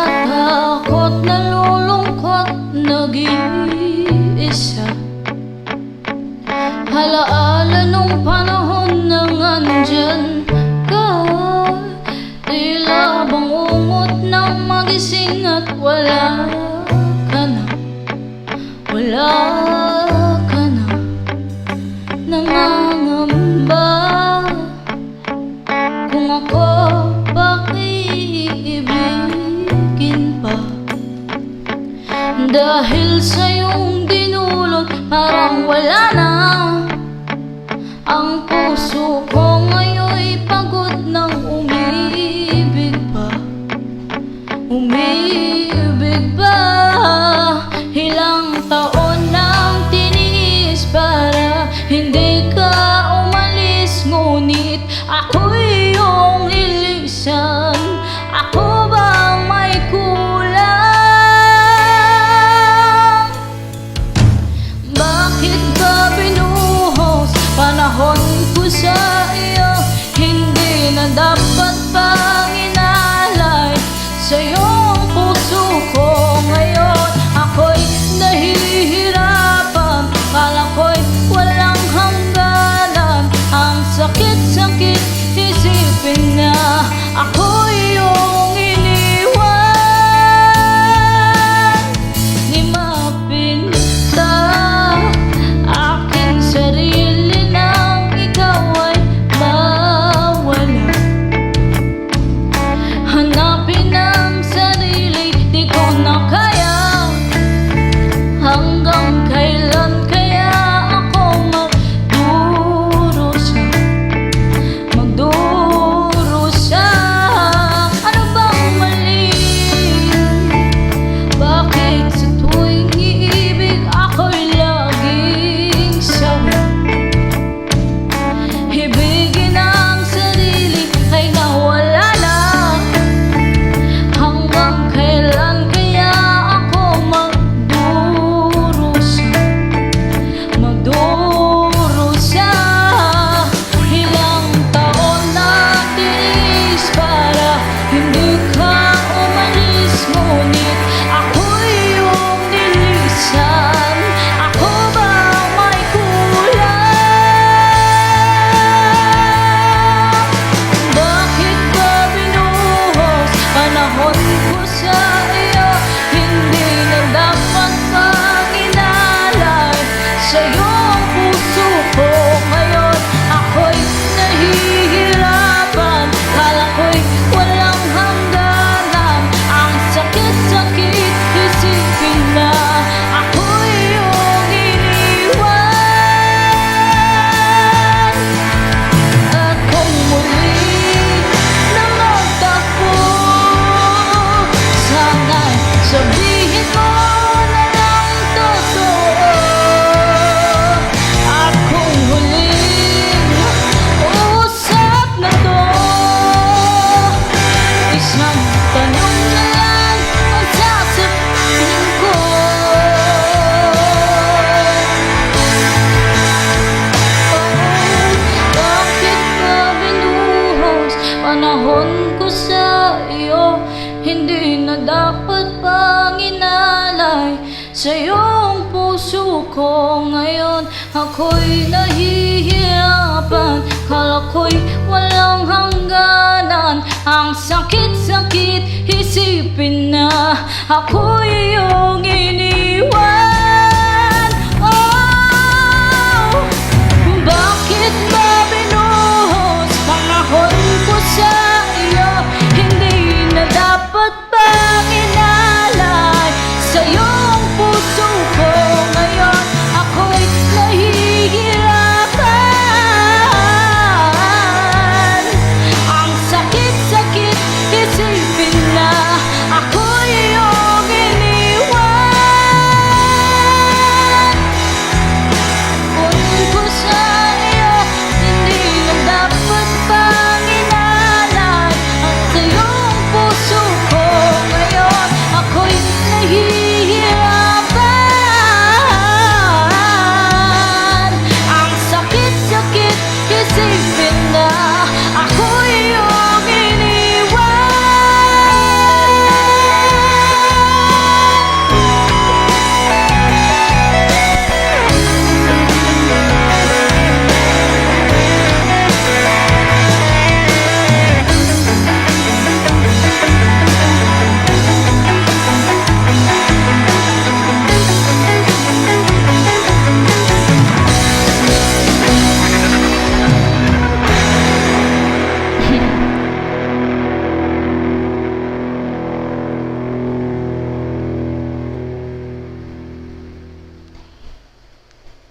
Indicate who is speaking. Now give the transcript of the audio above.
Speaker 1: natatakot, nalulungkot, nag-iisa. Alaala nung panahon na nandyan ka, tila bangungot ng magising at wala ka na, wala ka na. Nangangamba kung ako pakiibigin pa, dahil sa iyong dinulot parang wala na. Ang puso ko ngayon'y pagod ng umibig pa, umibig pa. Ilang taon nang tiniis para hindi ka umalis, ngunit ako'y iyong ilisan. Ako bang may kulang? Bakit ba binuhos panahon ko sa iyo? Hindi na dapat pang inalay sa iyong puso ko ngayon. Ako'y nahihirapan, kala ko'y walang hangganan. Ang sakit-sakit isipin na ako'y iyong iniwan. Di mapinta aking sarili nang ikaw ay mawala. Hanapin ang sarili, di ko na kaya. Hanggang kailan kaya ako magdurusa, magdurusa? Ano bang mali? Bakit sa tuwing iibig ako'y laging sawa? Ibigin ang sarili ay nawala na. Hanggang kailan kaya ako magdurusa, magdurusa? Ilang taon na tinis para hindi ka umalis, ngunit ako'y iyong nilisan. Ako ba may kulang? Bakit ba binuhos panahon ko sa iyo? Hindi na dapat pang inalay sa iyong puso ko ngayon. Ako'y nahihirapan, kala ko'y walang hangganan. Ang sakit-sakit isipin na ako'y iyong iniwan. At kung muli na magtakbo, sana'y sabihin mo na lang totoo. At kung huling usap na to, isang tanong na lang ang sasabihin ko. Bakit ba binuhos panahon ko sa iyo? Hindi na dapat pang inalay sa iyong puso ko ngayon. Ako'y nahihirapan, kala ko'y walang hangganan. Ang sakit-sakit isipin na ako'y iyong iniwan.